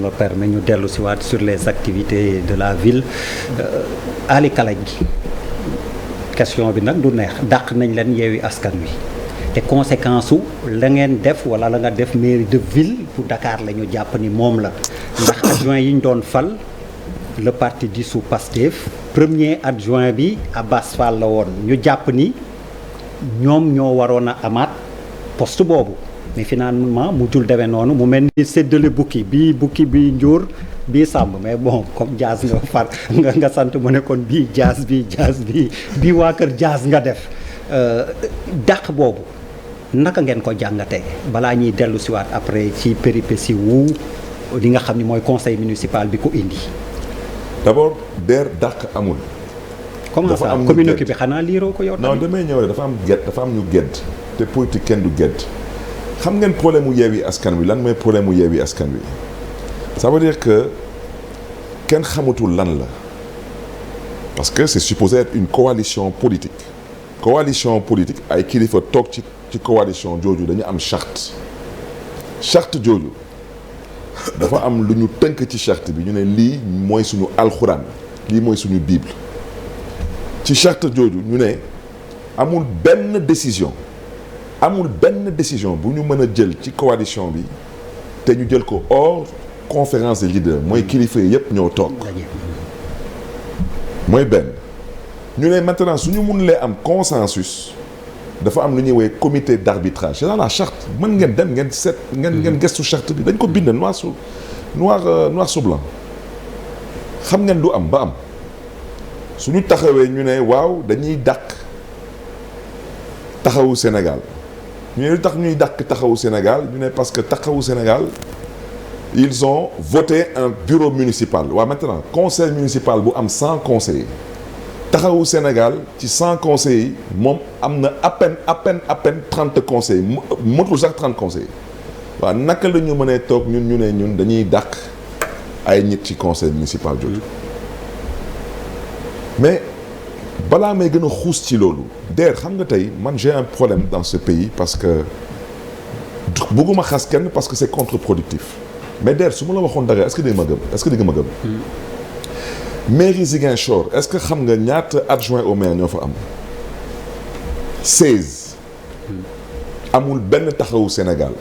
nous le permet ñu dellu si waat sur les activités de la ville Ali Kalaj question bi nag du neex dàq nañ leen Yewwi Askan Wi te conséquence su la ngeen def wala la nga def mairie de ville bu Dakar la ñu jàpp ni moom la ndax adjoint yi ñu doon fal le parti dissous Pastef premier adjoint bi Abbas Fall la woon ñu jàpp ni ñoom ñoo waroon a amaat poste boobu mais finalement mu jul demee noonu mu mel ni séddale bukki bi njóor bii sàmb mais bon comme Dias nga far nga sant mu ne kon bii Dias bii waa kër Dias nga def dàq boobu naka ngeen ko jàngatee balaa ñuy dellu siwaat après ci péripétie wu li nga xam ni mooy conseil municipal bi ko indi. d'abord dàq amul. comment ça communiqué bi xanaa liiroo ko yow tamit. non damay ñëw rek dafa am ñu gedd te politique kenn du gedd xam ngeen problème mu Yewwi Askan Wi lan mooy problème mu Yewwi Askan Wi ça veut dire que kenn xamatul lan la parce que c'est supposé être une coalition politique ay kilifa toog ci coalition jooju dañu am charte jooju dafa am lu ñu tënk ci charte bi ñu ne lii mooy suñu alxuraan lii mooy suñu bible ci charte jooju ñu ne amul benn décision bu ñu mën a jël ci coalition bi te ñu jël ko hors conférence des leaders mooy kilifa yi yépp ñoo toog mooy benn ñu ne maintenant suñu mënulee am consensus dafa am lu ñuy woowee comité d'arbitrage c'est dans la charte mën ngeen dem ngeen seet ngeen gëstu charte bi dañ ko bind noir sur blanc xam ngeen lu am ba am suñu taxawee ñu ne waaw dañuy dàq taxawu Sénégal ñu ne lu tax ñuy dàq taxawu Sénégal ñu ne parce que taxawu Sénégal ils ont voté un bureau municipal waaw maintenant conseil municipal bu am 100 conseillers taxawu Sénégal ci 100 conseillers yi moom am na à peine 30 conseillers motul sax 30 conseillers waaw naka la ñu mënee toog ñu ne ñun dañuy dàq ay nit ci conseil municipal jooju mais balaa may gën a xuus ci loolu xam nga tey man j'ai un problème dans ce pays parce que bëgguma xas kenn parce que c'est contre-productif mais su ma la waxoon dara est-ce que di nga ma gëm mairie Ziguinchor est-ce que xam nga ñaata adjoint au maire ñoo fa am 16 amul benn taxawu Sénégal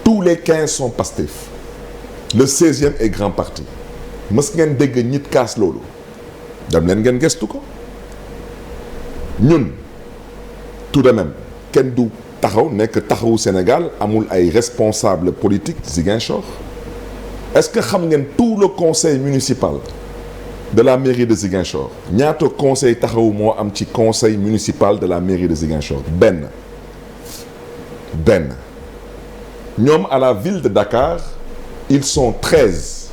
tous les 15 sont Pastef le 16e est grand parti mës ngeen dégg nit kaas loolu dem leen ngeen gëstu ko ñun tout de même kenn du taxaw nekk taxawu Sénégal amul ay responsables politiques Ziguinchor est-ce que xam ngeen tout le conseil municipal de la mairie de Ziguinchor ñaata conseil taxawu moo am ci conseil municipal de la mairie de Ziguinchor benn ñoom à la ville de Dakar ils sont 13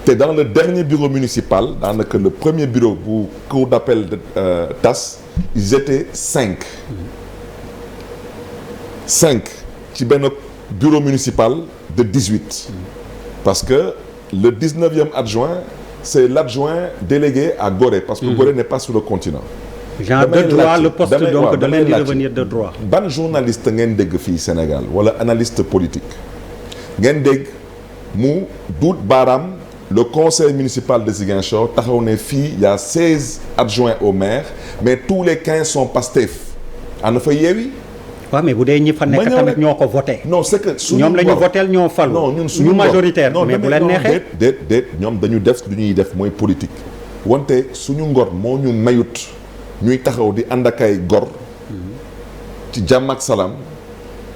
te dans le dernier bureau municipal daanaka le premier bureau bu cour d'appel de TAS ils étaient 5 ci benn bureau municipal de 18 parce que le 19e adjoint c'est l'adjoint délégué à Gorée parce que Gorée n'est pas sur le continent. genre de droit le poste donc da leen di revenir de droit. ban journaliste ngeen dégg fii Sénégal wala analyste politique ngeen dégg mu duut baaraam le conseil municipal de Ziguinchor taxaw ne fii y a 16 adjoints au maire mais tous les 15 sont Pastef ana fa Yewwi. waaw mais bu dee ñi fa nekk tamit ñoo ko voté. non c'est que suñu ñoom la ñu voté ñoo falu. non ñun suñu ñu majoritaire mais bu leen neexee déet ñoom dañu def lu ñuy def mooy politique wante suñu ngor moo ñu mayut ñuy taxaw di ànd ak ay gor ci jàmm ak salaam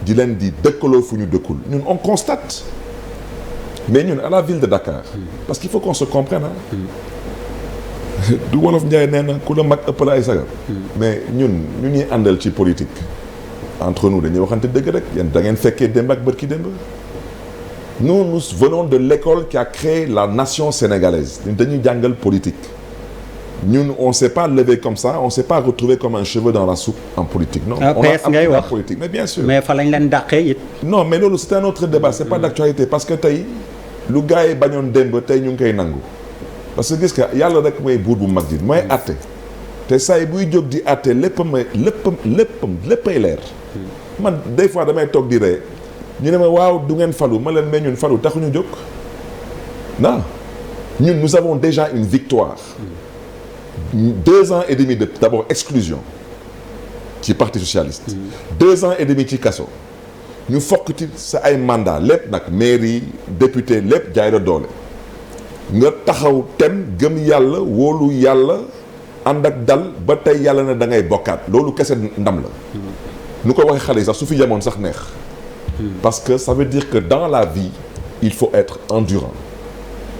di leen di dëkkaloo fu ñu dëkkul ñun on constate mais ñun à la ville de Dakar parce qu'il faut qu'on se comprenne du wolof Njaay nee na ku la mag ëpp la ay sagar mais ñun ñu ñuy àndal ci politique entre nous dañuy waxante dëgg rek yéen da ngeen fekkee démb ak bërki démb nous venons de l'école qui a créé la nation sénégalaise ñun dañuy jàngal politique ñun on s'est pas levé comme ça on s'est pas retrouvé comme un cheveu dans la soupe en politique non on a appris la politique mais bien sûr mais fa lañ leen dàqee it non mais loolu c'est un autre débat c'est pas d'actualité parce que tey lu gars yi bañoon démb tey ñu ngi koy nangu parce que gis nga yàlla rek mooy buur bu mag ji mooy àtte te saa yi buy jóg di àtte léppay leer man des fois damay toog di ree ñu ne ma waaw du ngeen falu ma leen mais ñun falu taxuñu jóg non ñun nous avons déjà une victoire 2 ans et demi de d'abord exclusion ci parti socialiste 2 ans et demi ci kaso ñu fokk ci sa ay mandat lépp nag mairie député lépp jaay la doole nga taxaw tem gëm yàlla wóolu yàlla ànd ak dal ba tey yàlla na da ngay bokkaat loolu kese ndam la nu ko waxee xale yi sax su fi yemoon sax neex parce que ça veut dire que dans la vie il faut être endurant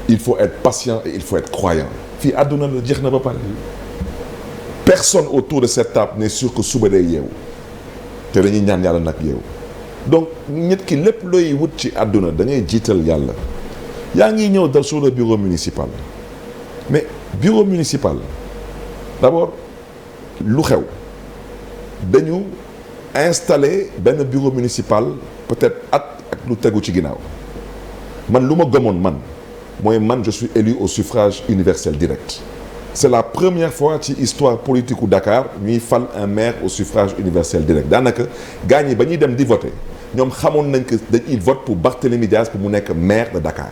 il faut être patient et il faut être croyant fii àdduna la jeex na ba pare personne autour de cette table n'est sûr que suba day yeewu te dañuy ñaan yàlla nag yeewu donc nit ki lépp looy wut ci àdduna da ngay jiital yàlla yaa ngi ñëw dal sur le bureau municipal mais bureau municipal d'abord lu xew dañu installer benn bureau municipal peut-être at ak lu tegu ci ginnaaw man lu ma gëmoon man mooy man je suis élu au suffrage universel direct c'est la première fois ci histoire politique u Dakar ñuy fal un maire au suffrage universel direct daanaka gars ñi ba ñuy dem di voter ñoom xamoon nañ que ils votent pour Barthélémy Diaz pour mu nekk maire de Dakar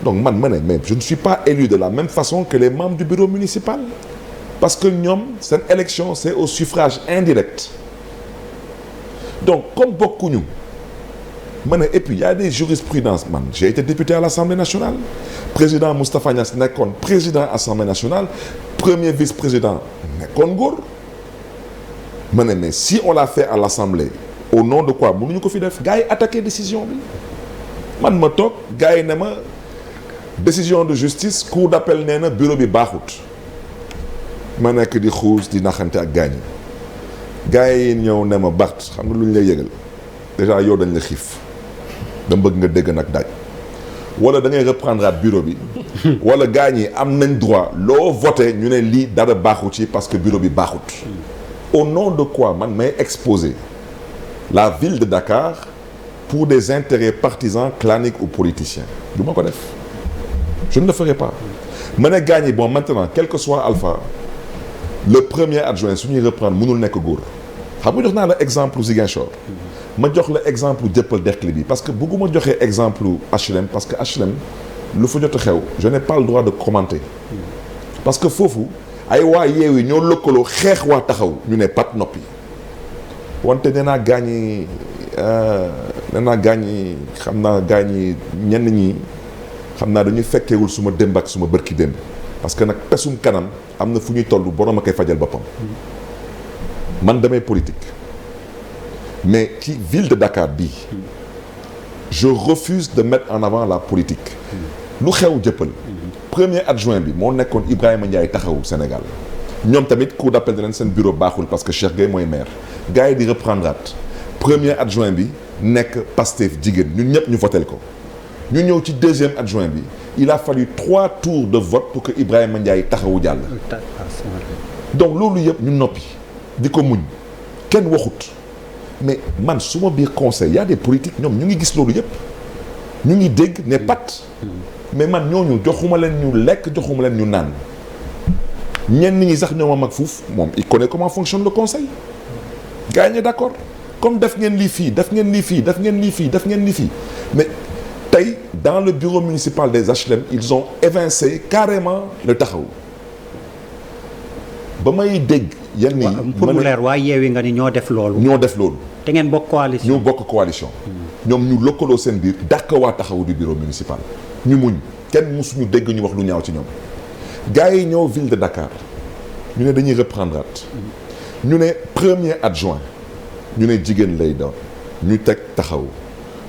donc man ma ne mais je ne suis pas élu de la même façon que les membres du bureau municipal parce que ñoom seen élection c'est au suffrage indirect donc comme bokkuñu ma ne et puis il y a des jurisprudences man j'ai été député à l'Assemblée nationale président Moustapha Niasse nekkoon président Assemblée nationale premier vice-président nekkoon góor ma ne mais si on l'a fait à l'Assemblée au nom de quoi mënuñu ko fi def gars yi attaqué décision bi man ma toog gars yi ne ma décision de justice cour d'appel nee na bureau bi baaxut ma nekk di xuus di naxante ak gaañ gars yi ñëw ne ma Bart xam nga lu ñu lay yëgal déjà yow dañ la xiif dama bëgg nga dégg nag daaj wala da ngay reprendre at bureau bi wala gars ñi am nañ droit loo voté ñu ne lii dara baaxut ci parce que bureau bi baaxut au nom de quoi man may exposer la ville de Dakar pour des intérêts partisans claniques ou politiciens du ma ko def je ne le ferai pas ma ne gars ñi bon maintenant quel que soit Alpha le premier adjoint su ñuy reprendre mënul nekk góor xam nga jox naa la exemple Ziguinchor ma jox la exemple Dieuppeul Derklé bi parce que bëgguma joxe exemple HLM parce que HLM lu fa jot a xew je n'ai pas le droit de commenter parce que foofu ay waa Yewwi ñoo lëkkaloo xeex waa Taxaw ñu ne pat noppi wante nee naa gaañi xam naa gaañi ñenn ñi xam naa dañuy fekkeewul suma démb ak suma bërki démb parce que nag pesum kanam am na fu ñuy toll borom a koy fajal boppam man damay politique mais ci ville de Dakar bii je refuse de mettre en avant la politique lu xew Dieuppeul premier adjoint bi moo nekkoon Ibrahima Ndiaye Taxawu Sénégal ñoom tamit cour d'appel leen seen bureau baaxul parce que Cheikh Gueye mooy maire gars yi di reprendre at premier adjoint bi nekk Pastef jigéen ñun ñëpp ñu votel ko ñu ñëw ci deuxième adjoint bi il a fallu 3 tours de vote pour que Ibrahima Ndiaye Taxawu jàll donc loolu yëpp ñu noppi di ko muñ kenn waxut mais man suma biir conseil y a des politiques ñoom ñu ngi gis loolu yëpp ñu ngi dégg ne pat mais man ñooñu joxuma leen ñu lekk joxuma leen ñu naan ñenn ñi sax ñoo ma mag fuuf moom il connaît comment fonctionne le conseil gars yi d'accord comme def ngeen lii fii def ngeen lii fii def ngeen lii fii def ngeen lii fii mais tey dans le bureau municipal des HLM ils ont évincé carrément le Taxawu ba may dégg yenn yi pour mu leer waa Yewwi nga ni ñoo def loolu te ngeen bokk coalition ñoo bokk coalition ñoom ñu lëkkaloo seen biir dàq waa Taxawu du bureau municipal ñu muñ kenn musuñu dégg ñu wax lu ñaaw ci ñoom gars yi ñëw ville de Dakar ñu ne dañuy reprendre at ñu ne premier adjoint ñu ne jigéen lay doon ñu teg Taxawu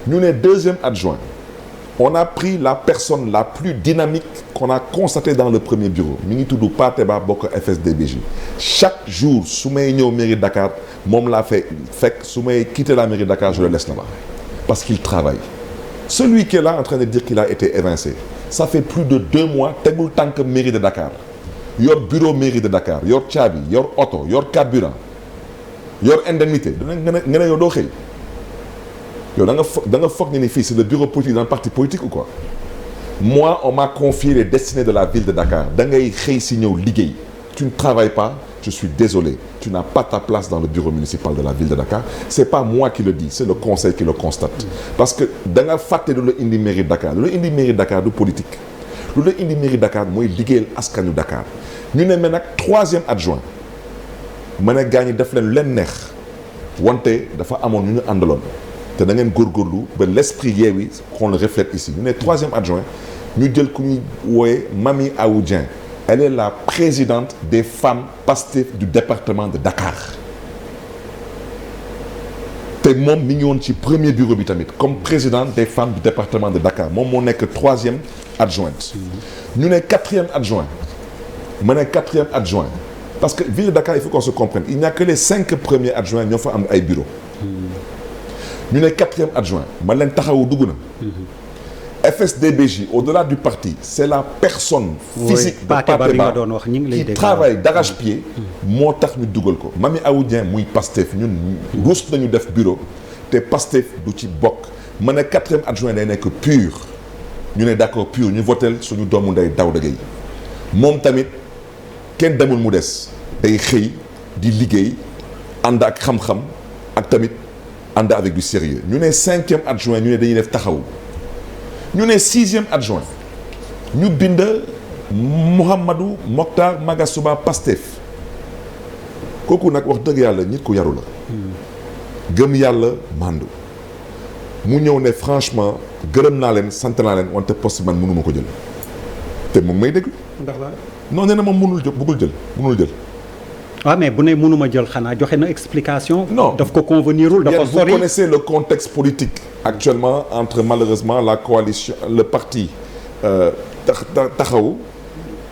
ñu ne deuxième adjoint on a pris la personne la plus dynamique qu'on a constatée dans le premier bureau mi ngi tudd Pateba bokk FSD/BJ chaque jour su may ñëw mairie de Dakar moom laa fekk su may quitter la mairie de Dakar je le laisse là-bas parce qu'il travaille celui qui est là en train de dire qu'il a été évincé ça fait plus de 2 mois tegul tànk mairie de Dakar yor bureau mairie de Dakar yor caabi yor oto yor carburant yor indemnité nga ne yow doo xëy yow da nga foog ni fii c'est le bureau politique d'un parti politique ou quoi moi on m'a confié les destinées de la ville de Dakar da ngay xëy si ñëw liggéey tu ne travailles pas je suis désolé, tu n'as pas ta place dans le bureau municipal de la ville de Dakar. C'est pas moi qui le dis, c'est le conseil qui le constate. Parce que da nga fàtte lu la indi mairie Dakar lu la indi mairie Dakar du politique lu la indi mairie Dakar mooy liggéeyal askanu Dakar ñu ne mais nag 3e adjoint ma ne gaañ ñi def leen neex wante dafa amoon ñu àndaloon te da ngeen góorgóorlu ba l'esprit Yewwi qu'on le reflète ici ñu ne 3e adjoint ñu jël ku ñuy wooye Mamy Awa Dieng elle est la présidente des femmes Pastef du département de Dakar te moom mi ngi woon ci premier bureau bi tamit comme présidente des femmes du département de Dakar moom moo nekk 3e adjointe ñu ne 4e adjoint ma ne 4e adjoint parce que ville de Dakar il faut qu'on se comprenne il n'y a que les 5 premiers adjoints ñoo fa am ay bureaux ñu ne 4e adjoint ma leen taxawu dugg na FSDBJ au-delà du parti c'est la personne physique de Pathé Ba qui travaille d'arrache-pied moo tax ñu dugal ko Mamy Awa Dieng muy Pastef ñun ruus nañu def bureau te Pastef du ci bokk ma ne 4e adjoint day nekk PUR ñu ne d'accord PUR ñu votel suñu doomu ndey Daouda Gueye moom tamit kenn demul mu des day xëy di liggéey ànd ak xam-xam ak tamit ànd avec du sérieux ñu ne 5e adjoint ñu ne dañuy def taxaw ñu ne 6e adjoint ñu bind Mouhamadou Mokhtar Magasuba Pastef kooku nag wax dëgg yàlla nit ku yaru la gëm yàlla mandu mu ñëw ne franchement gërëm naa leen sant naa leen wante poste man mënuma ko jël te moom may déglu ndax la non nee na moom mënul jël bëggul jël mënul jël waaw mais bu ne mënuma jël xanaa joxe na explication. non daf ko convenirul dafa sori. vous connaissez le contexte politique actuellement entre malheureusement la coalition le parti Taxawu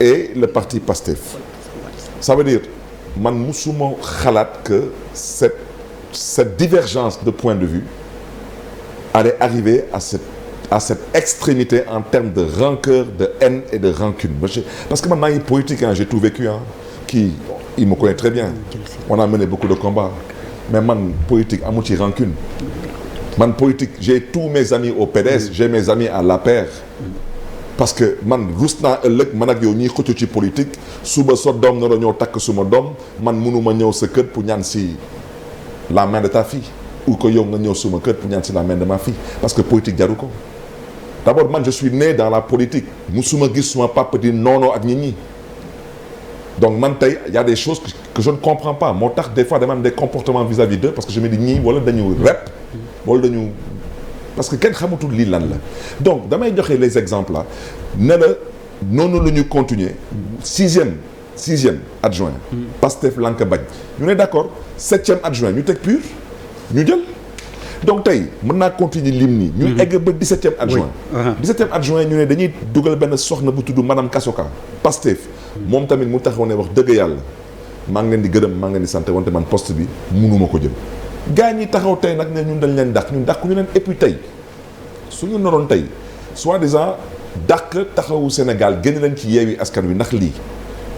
et le parti Pastef ça veut dire man musuma xalaat que cette divergence de point de vue allait arriver à cette extrémité en termes de rancœur, de haine et de rancune parce que man maa ngi politique j'ai tout vécu il me connaît très bien on a mené beaucoup de combats mais man politique amu ci rancune man politique j'ai tous mes amis au PDS j'ai mes amis à l'APR parce que man rus naa ëllëg man ak yow ñiy xëccu ci politique suba sa doom na la ñëw takk suma doom man mënuma ñëw sa kër pour ñaan si la main de ta fille ou que yow nga ñëw suma kër pour ñaan si la main de ma fille parce que politique jaru ko d'abord man je suis né dans la politique musuma gis suma papa di noonoo ak nit ñi donc man tey y a des choses que je ne comprends pas moo tax des fois dama am des comportements vis-à-vis d'eux parce que je me dis ñii wala dañu rep wala dañu parce que kenn xamatul lii lan la donc damay joxe les exemples là ne la noonu la ñu continuer sixième adjoint Pastef lank bañ ñu ne d'accord 7e adjoint ñu teg PUR ñu jël donc tey mën naa continuer lim nii ñu egg ba 17e adjoint 17e adjoint ñu ne dañuy dugal benn soxna bu tudd madame Kasoka Pastef moom tamit mu taxaw ne wax dëgg yàlla maa ngi leen di gërëm maa ngi leen di sant wante man poste bi mënuma ko jël gars ñi taxaw tey nag ne ñun dañ leen dàq ñun dàq ñu leen et puis tey suñu noroon tey soi-disant dàq taxawu Sénégal génn leen ci Yewwi Askan Wi ndax lii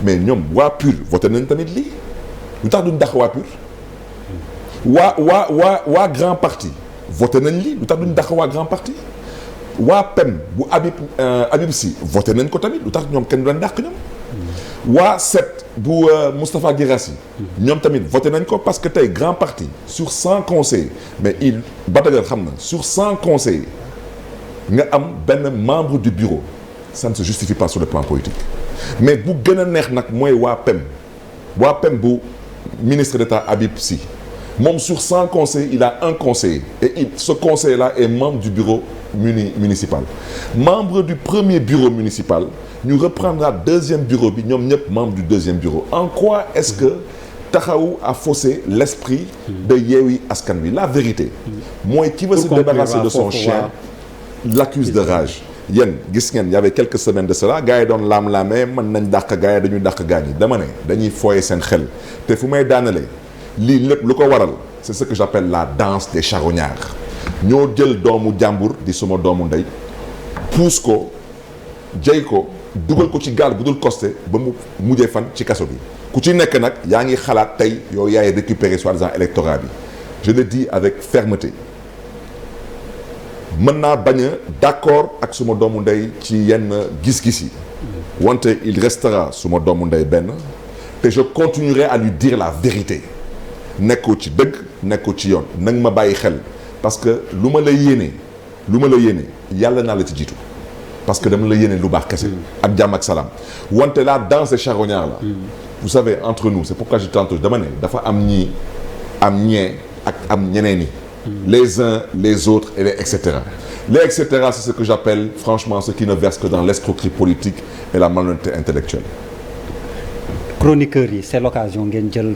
mais ñoom waa PUR voté nañ tamit lii lu tax duñ dàq waa PUR waa grand parti voté nañ lii lu tax duñ dàq waa grand parti waa PEM bu Habib Sy voté nañ ko tamit lu tax ñoom kenn du leen dàq ñoom waa set bu Moustapha Guirassy ñoom tamit voté nañ ko parce que tey grand parti sur 100 conseillers mais Badagar xam na sur 100 conseillers nga am benn membre du bureau ça ne se justifie pas sur le plan politique mais bu gën a neex nag mooy waa PEM bu ministre d'État Habib Sy moom sur 100 conseillers il a un conseiller et ce conseiller là est membre du bureau municipal membre du premier bureau municipal ñu reprendra deuxième bureau bi ñoom ñëpp membre du deuxième bureau en quoi est-ce que Taxawu a faussé l'esprit de Yewwi Askan Wi la vérité mooy qui veut se débarrasser de son chien l'accuse de rage yéen gis ngeen y avait quelques semaines de cela gars yi doon laam-laamee mën nañ dàq gars yi dañuy dàq gars yi dama ne dañuy fooye seen xel te fu may daanale lii lépp lu ko waral c'est ce que j'appelle la danse des charognards ñoo jël doomu jàmbur di suma doomu ndey puus ko jëy ko dugal ko ci gaal bu dul costé ba mu mujjee fan ci kaso bi ku ci nekk nag yaa ngi xalaat tey yow yaay récupérer soi-disant électorat bi je le dis avec fermeté mën naa bañ a d'accord ak suma doomu ndey ci yenn gis-gis yi wante il restera suma doomu ndey benn te je continuerai à lui dire la vérité nekkoo ci dëgg nekkoo ci yoon nanga ma bàyyi xel parce que lu ma la yéene yàlla naa la ci jiitu parce que dama la yéene lu baax kese ak jàmm ak salaam wante là dans ces charognards là vous savez entre nous c'est pourquoi je tente dama ne dafa am ñii am ñee ak am ñeneen ñi les uns les autres et les et cetera les et cetera c'est ce que j'appelle franchement ceux qui ne versent que dans l'escroquerie politique et la malhonnêteté intellectuelle chroniqueurs yi c'est l'occasion ngeen jël